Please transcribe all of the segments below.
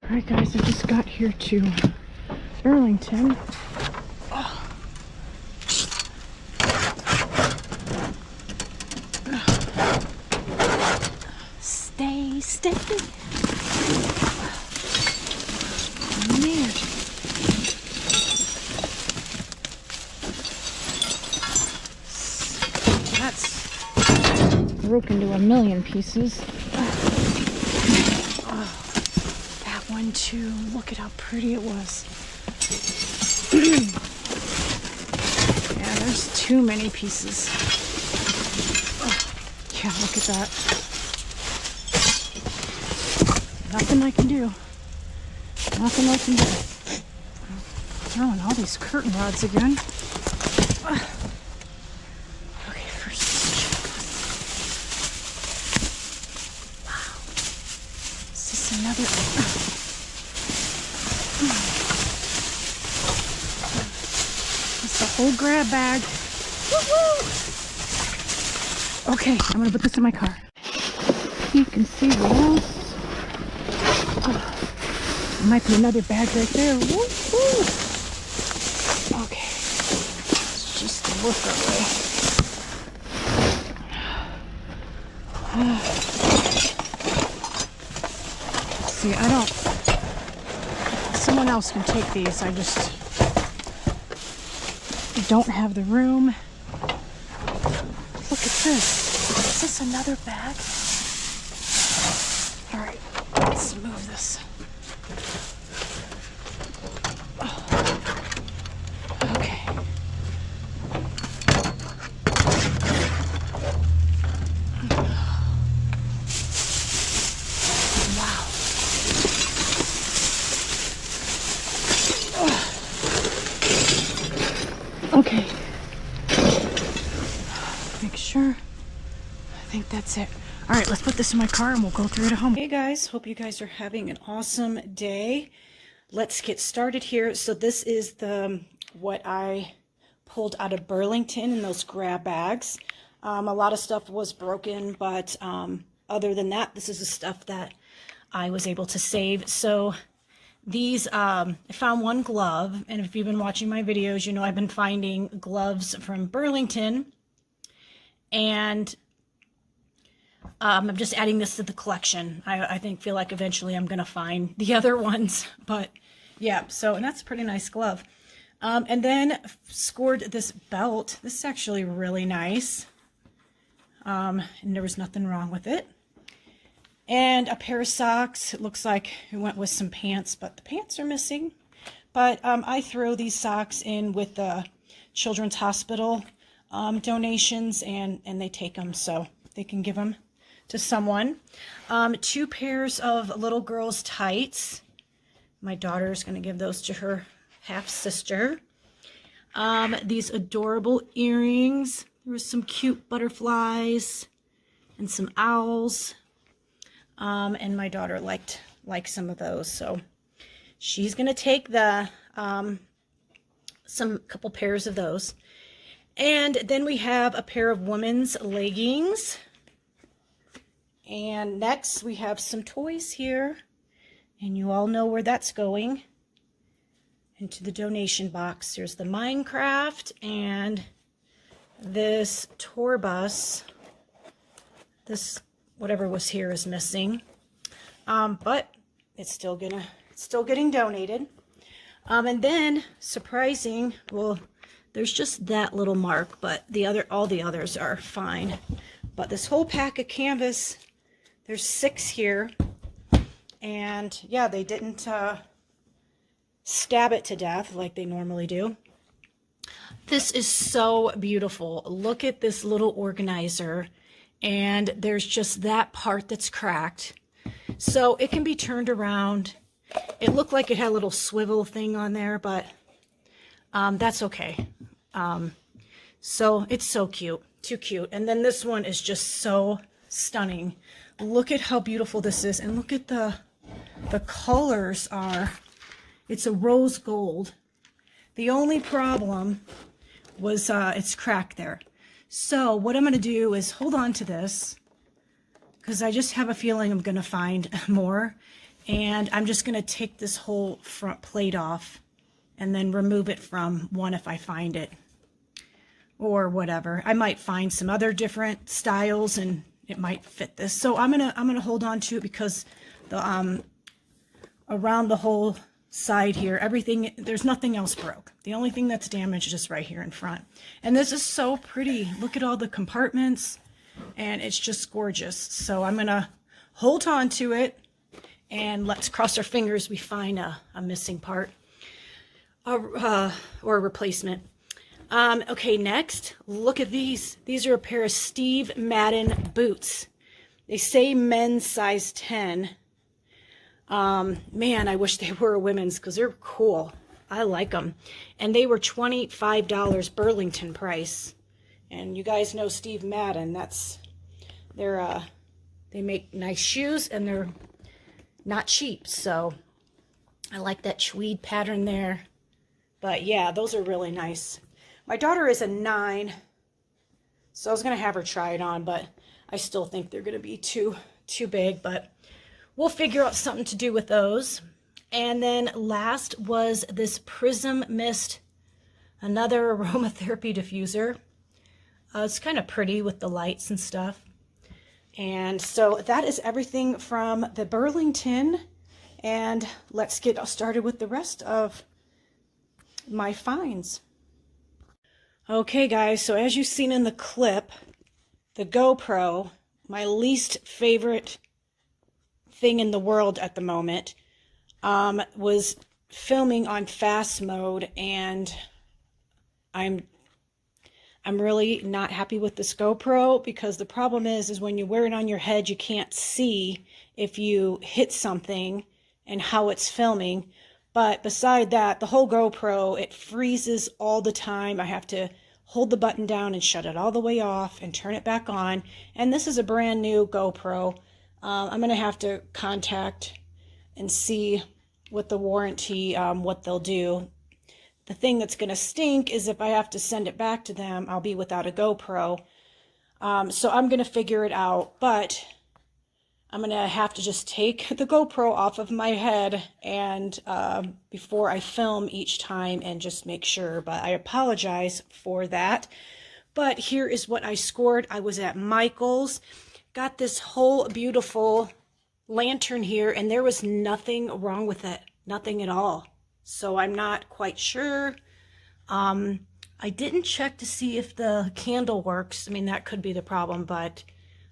Alright guys, I just got here to Burlington. Oh. Stay. Man. That's broken to a million pieces. One too. Look at how pretty it was. Yeah, there's too many pieces. Oh, yeah, look at that. Nothing I can do. Throwing all these curtain rods again. Okay, first check. Wow. Is this another? Whole grab bag. Woo-hoo! Okay, I'm gonna put this in my car. You can see what else. Oh, there might be another bag right there. Woo-hoo! Okay, let's just work our way. See, I don't. Someone else can take these. I just don't have the room. Look at this. Is this another bag? All right, let's move this. Oh. Okay. Wow. Okay. Make sure. I think that's it. All right, let's put this in my car and we'll go through it at home. Hey guys, hope you guys are having an awesome day. Let's get started here. So this is what I pulled out of Burlington in those grab bags. A lot of stuff was broken, but other than that, this is the stuff that I was able to save. So these, I found one glove, and if you've been watching my videos, you know I've been finding gloves from Burlington, and I'm just adding this to the collection. I feel like eventually I'm going to find the other ones, but yeah, so, and that's a pretty nice glove. And then scored this belt. This is actually really nice, and there was nothing wrong with it. And a pair of socks. It looks like it went with some pants, but the pants are missing. But I throw these socks in with the Children's Hospital donations, and they take them, so they can give them to someone. 2 pairs of little girl's tights. My daughter's going to give those to her half-sister. These adorable earrings. There was some cute butterflies and some owls. And my daughter liked some of those, so she's gonna take the couple pairs of those. And then we have a pair of women's leggings, and next we have some toys here, and you all know where that's going, into the donation box. There's the Minecraft and this tour bus. This whatever was here is missing, but it's still getting donated. And then surprising, well, there's just that little mark, but all the others are fine. But this whole pack of canvas, there's 6 here, and yeah, they didn't stab it to death like they normally do. This is so beautiful. Look at this little organizer. And there's just that part that's cracked. So it can be turned around. It looked like it had a little swivel thing on there, but that's okay. So it's so cute, too cute. And then this one is just so stunning. Look at how beautiful this is, and look at the colors are. It's a rose gold. The only problem was it's cracked there. So what I'm going to do is hold on to this, because I just have a feeling I'm going to find more. And I'm just going to take this whole front plate off and then remove it from one if I find it or whatever. I might find some other different styles and it might fit this. So I'm gonna hold on to it because the around the whole side here, everything, there's nothing else broke. The only thing that's damaged is right here in front. And this is so pretty. Look at all the compartments and it's just gorgeous. So I'm gonna hold on to it and let's cross our fingers we find a missing part or a replacement. Okay, next, look at these. These are a pair of Steve Madden boots. They say men's size 10. Man, I wish they were a women's because they're cool. I like them. And they were $25 Burlington price. And you guys know Steve Madden. They make nice shoes and they're not cheap. So I like that tweed pattern there. But yeah, those are really nice. My daughter is a 9, so I was going to have her try it on, but I still think they're going to be too big, but we'll figure out something to do with those. And then last was this Prism Mist, another aromatherapy diffuser. It's kind of pretty with the lights and stuff. And so that is everything from the Burlington, and let's get started with the rest of my finds. Okay guys, so as you've seen in the clip, the GoPro, my least favorite thing in the world at the moment, was filming on fast mode, and I'm really not happy with this GoPro because the problem is when you wear it on your head, you can't see if you hit something and how it's filming. But beside that, the whole GoPro, it freezes all the time. I have to hold the button down and shut it all the way off and turn it back on. And this is a brand new GoPro. I'm going to have to contact and see with the warranty what they'll do. The thing that's going to stink is if I have to send it back to them, I'll be without a GoPro. So I'm going to figure it out. But I'm going to have to just take the GoPro off of my head and before I film each time and just make sure. But I apologize for that. But here is what I scored. I was at Michael's, got this whole beautiful lantern here, and there was nothing wrong with it. Nothing at all. So I'm not quite sure. I didn't check to see if the candle works. I mean, that could be the problem, but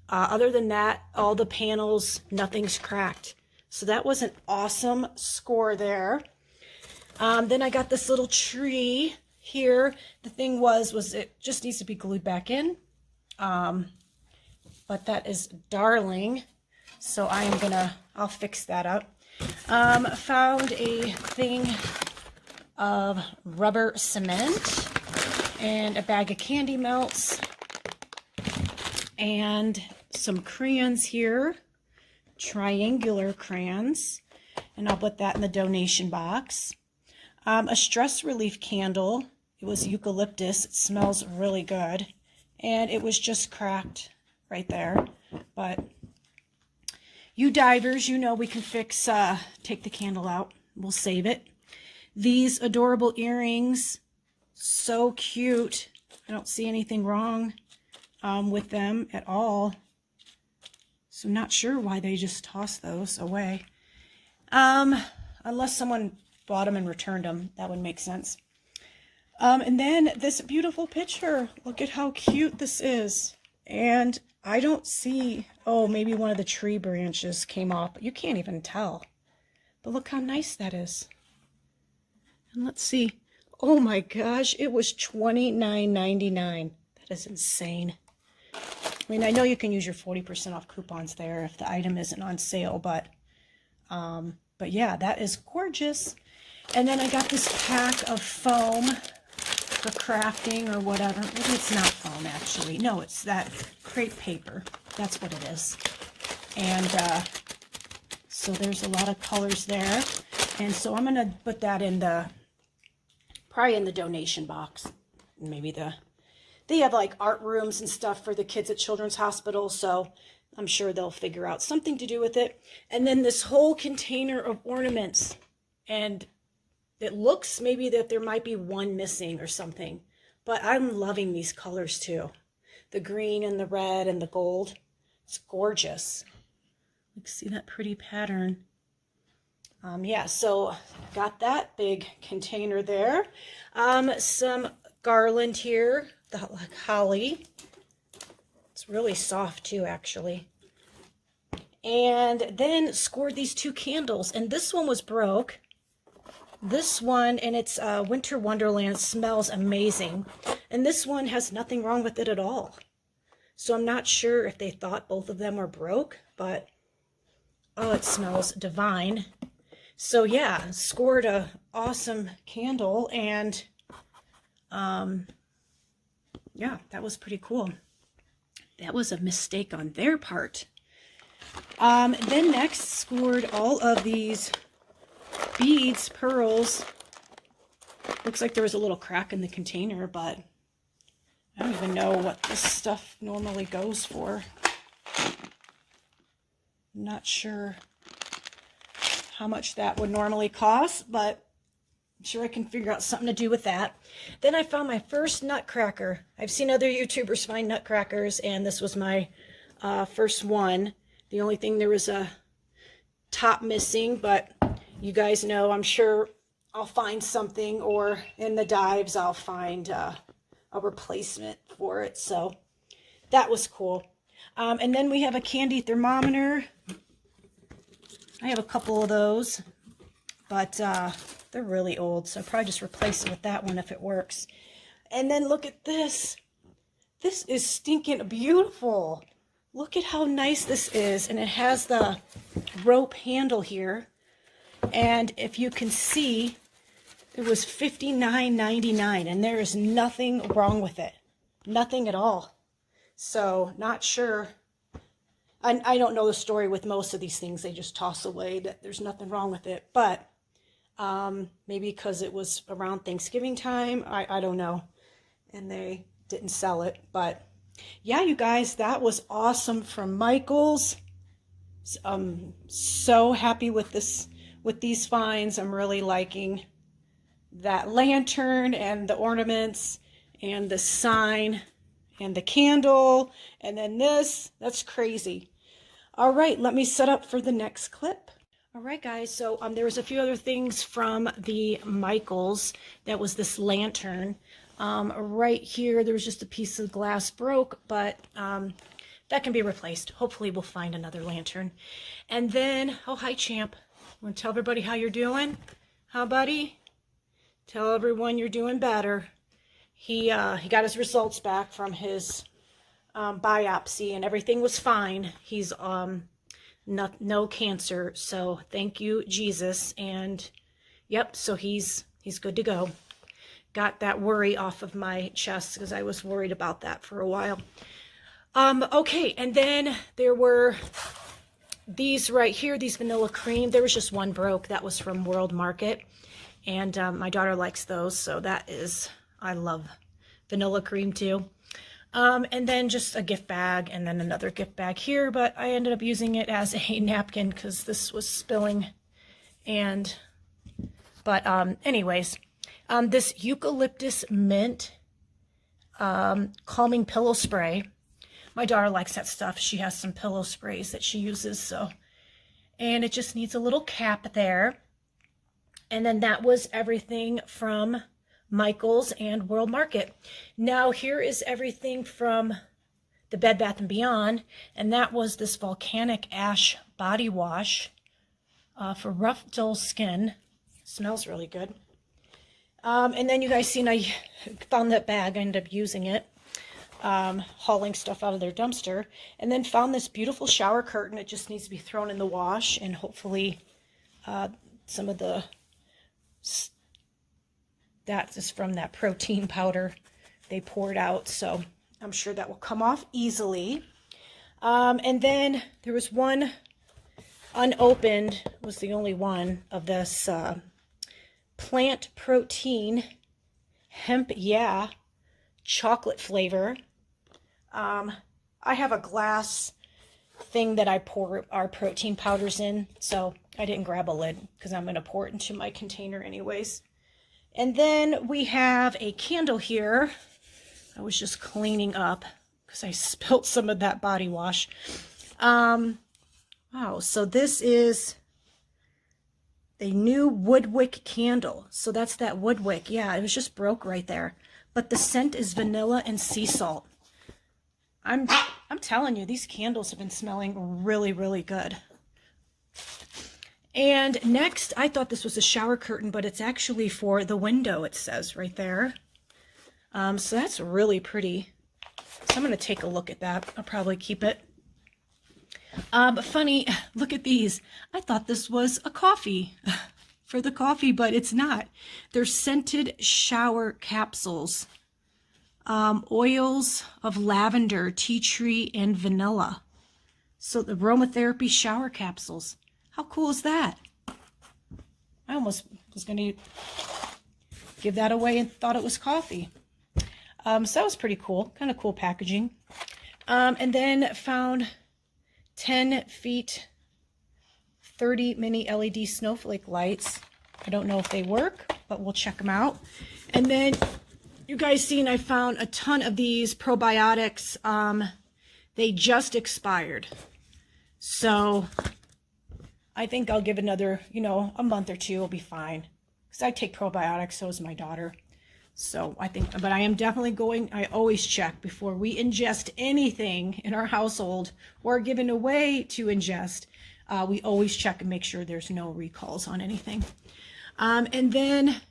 other than that, all the panels, nothing's cracked. So that was an awesome score there. Then I got this little tree here. The thing was it just needs to be glued back in. But that is darling. So I'll fix that up. Found a thing of rubber cement and a bag of candy melts and some crayons here, triangular crayons, and I'll put that in the donation box. A stress relief candle. It was eucalyptus. It smells really good, and it was just cracked right there. But you divers, you know we can fix, take the candle out. We'll save it. These adorable earrings, so cute. I don't see anything wrong with them at all. So I'm not sure why they just tossed those away. Unless someone bought them and returned them, that would make sense. And then this beautiful picture. Look at how cute this is. And I don't see, oh, maybe one of the tree branches came off, but you can't even tell. But look how nice that is. And let's see. Oh my gosh, it was $29.99. That is insane. I mean, I know you can use your 40% off coupons there if the item isn't on sale, but yeah, that is gorgeous. And then I got this pack of foam for crafting or whatever. Maybe it's not foam, actually. No, it's that crepe paper. That's what it is. And so there's a lot of colors there. And so I'm going to put that in probably in the donation box. Maybe they have like art rooms and stuff for the kids at Children's Hospital. So I'm sure they'll figure out something to do with it. And then this whole container of ornaments, and it looks maybe that there might be one missing or something, but I'm loving these colors too. The green and the red and the gold. It's gorgeous. You can see that pretty pattern. Yeah, so got that big container there. Some garland here, the holly. It's really soft too, actually. And then scored these 2 candles, and this one was broke. This one, and it's Winter Wonderland, smells amazing. And this one has nothing wrong with it at all. So I'm not sure if they thought both of them were broke, but oh, it smells divine. So yeah, scored a awesome candle, and yeah, that was pretty cool. That was a mistake on their part. Then next scored all of these beads, pearls. Looks like there was a little crack in the container, but I don't even know what this stuff normally goes for. I'm not sure how much that would normally cost, but I'm sure I can figure out something to do with that. Then I found my first nutcracker. I've seen other YouTubers find nutcrackers, and this was my first one. The only thing, there was a top missing, but you guys know, I'm sure I'll find something, or in the dives I'll find a replacement for it. So that was cool. And then we have a candy thermometer. I have a couple of those, but they're really old, so I'll probably just replace it with that one if it works. And then look at this. This is stinking beautiful. Look at how nice this is, and it has the rope handle here. And if you can see, it was $59.99, and there is nothing wrong with it. Nothing at all. So, not sure. I don't know the story with most of these things. They just toss away, that there's nothing wrong with it. But maybe because it was around Thanksgiving time, I don't know. And they didn't sell it. But yeah, you guys, that was awesome from Michael's. I'm so happy with this, with these finds. I'm really liking that lantern and the ornaments and the sign and the candle, and then this. That's crazy. All right, let me set up for the next clip. All right, guys, so there was a few other things from the Michaels. That was this lantern. Right here, there was just a piece of glass broke, but that can be replaced. Hopefully we'll find another lantern. And then, oh, hi, champ. Want to tell everybody how you're doing? Huh, buddy? Tell everyone you're doing better. He got his results back from his biopsy, and everything was fine. He's no cancer, so thank you, Jesus. And yep, so he's good to go. Got that worry off of my chest, because I was worried about that for a while. Okay, and then there were these right here, these vanilla cream. There was just one broke. That was from World Market, and my daughter likes those, so that is, I love vanilla cream too. And then just a gift bag, and then another gift bag here, but I ended up using it as a napkin because this was spilling. And but anyways, this eucalyptus mint calming pillow spray. My daughter likes that stuff. She has some pillow sprays that she uses, so. And it just needs a little cap there. And then that was everything from Michael's and World Market. Now here is everything from the Bed Bath & Beyond, and that was this volcanic ash body wash for rough, dull skin. Smells really good. And then you guys seen I found that bag. I ended up using it, hauling stuff out of their dumpster, and then found this beautiful shower curtain. It just needs to be thrown in the wash, and hopefully some of the that is from that protein powder they poured out, so I'm sure that will come off easily. And then there was one unopened, was the only one of this plant protein hemp chocolate flavor. I have a glass thing that I pour our protein powders in. So I didn't grab a lid because I'm going to pour it into my container anyways. And then we have a candle here. I was just cleaning up because I spilt some of that body wash. Wow, so this is a new wood wick candle. So that's that wood wick. Yeah, it was just broke right there. But the scent is vanilla and sea salt. I'm telling you, these candles have been smelling really, really good. And next, I thought this was a shower curtain, but it's actually for the window, it says right there. So that's really pretty. So I'm going to take a look at that. I'll probably keep it. But funny, look at these. I thought this was a coffee for the coffee, but it's not. They're scented shower capsules. Oils of lavender, tea tree, and vanilla. So the aromatherapy shower capsules. How cool is that? I almost was going to give that away and thought it was coffee. So that was pretty cool. Kind of cool packaging. And then found 10 feet, 30 mini LED snowflake lights. I don't know if they work, but we'll check them out. And then you guys seen I found a ton of these probiotics. They just expired. So I think I'll give another, a month or two will be fine. Because I take probiotics, so does my daughter. So I think, but I am definitely I always check before we ingest anything in our household or given away to ingest. We always check and make sure there's no recalls on anything. And then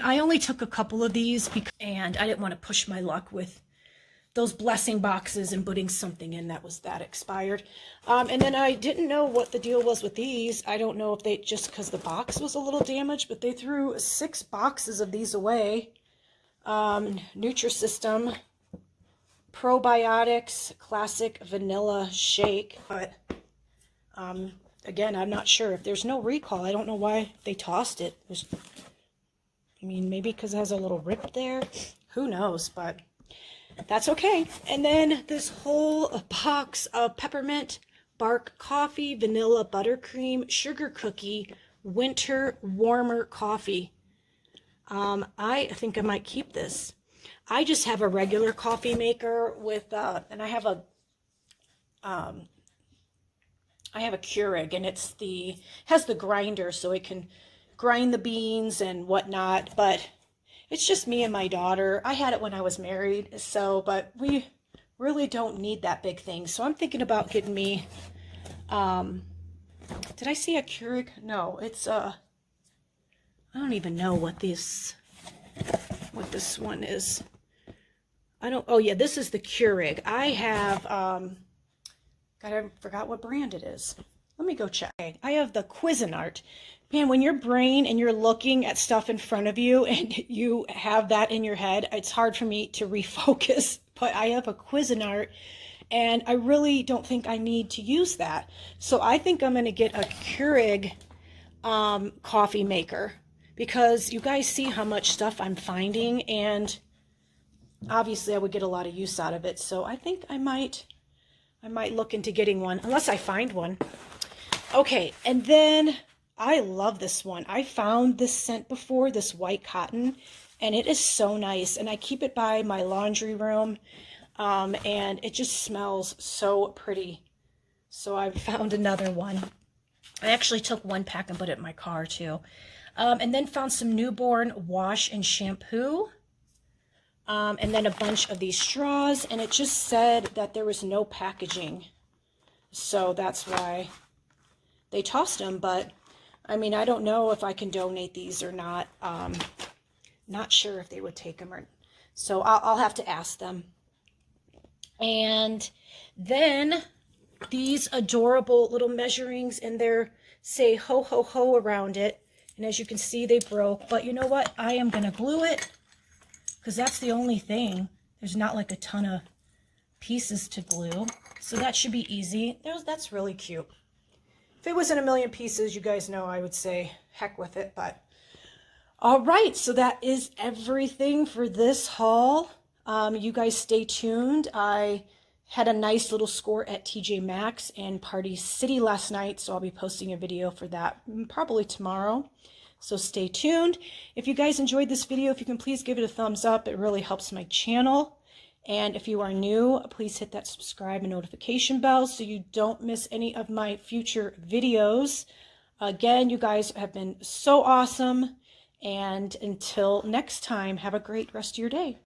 I only took a couple of these and I didn't want to push my luck with those blessing boxes and putting something in that expired. And then I didn't know what the deal was with these. I don't know if they, just because the box was a little damaged, but they threw 6 boxes of these away. Nutrisystem, probiotics, classic vanilla shake. But again, I'm not sure. If there's no recall, I don't know why they tossed it. Maybe because it has a little rip there. Who knows, but that's okay. And then this whole box of peppermint bark coffee, vanilla buttercream, sugar cookie, winter warmer coffee. I think I might keep this. I just have a regular coffee maker with, and I have a Keurig, and has the grinder so it can grind the beans and whatnot, but it's just me and my daughter. I had it when I was married, but we really don't need that big thing. So I'm thinking about getting me, did I see a Keurig? No, it's, I don't even know what this one is. Oh yeah, this is the Keurig. I have, I forgot what brand it is. Let me go check. I have the Cuisinart. Man, when your brain and you're looking at stuff in front of you and you have that in your head, it's hard for me to refocus. But I have a Cuisinart and I really don't think I need to use that. So I think I'm going to get a Keurig coffee maker because you guys see how much stuff I'm finding, and obviously I would get a lot of use out of it. So I think I might look into getting one unless I find one. Okay, and then I love this one. I found this scent before, this white cotton, and it is so nice. And I keep it by my laundry room, and it just smells so pretty. So I found another one. I actually took one pack and put it in my car too. And then found some newborn wash and shampoo. And then a bunch of these straws, and it just said that there was no packaging. So that's why they tossed them, but I don't know if I can donate these or not. Not sure if they would take them so I'll have to ask them. And then these adorable little measurings, and they're say ho ho ho around it. And as you can see, they broke, but you know what? I am going to glue it because that's the only thing. There's not like a ton of pieces to glue. So that should be easy. That's really cute. If it was in a million pieces, you guys know I would say heck with it, but all right, so that is everything for this haul. You guys stay tuned. I Had a nice little score at TJ Maxx and Party City last night, so I'll be posting a video for that probably tomorrow. So stay tuned. If you guys enjoyed this video, if you can please give it a thumbs up, it really helps my channel. And if you are new, please hit that subscribe and notification bell so you don't miss any of my future videos. Again, you guys have been so awesome. And until next time, have a great rest of your day.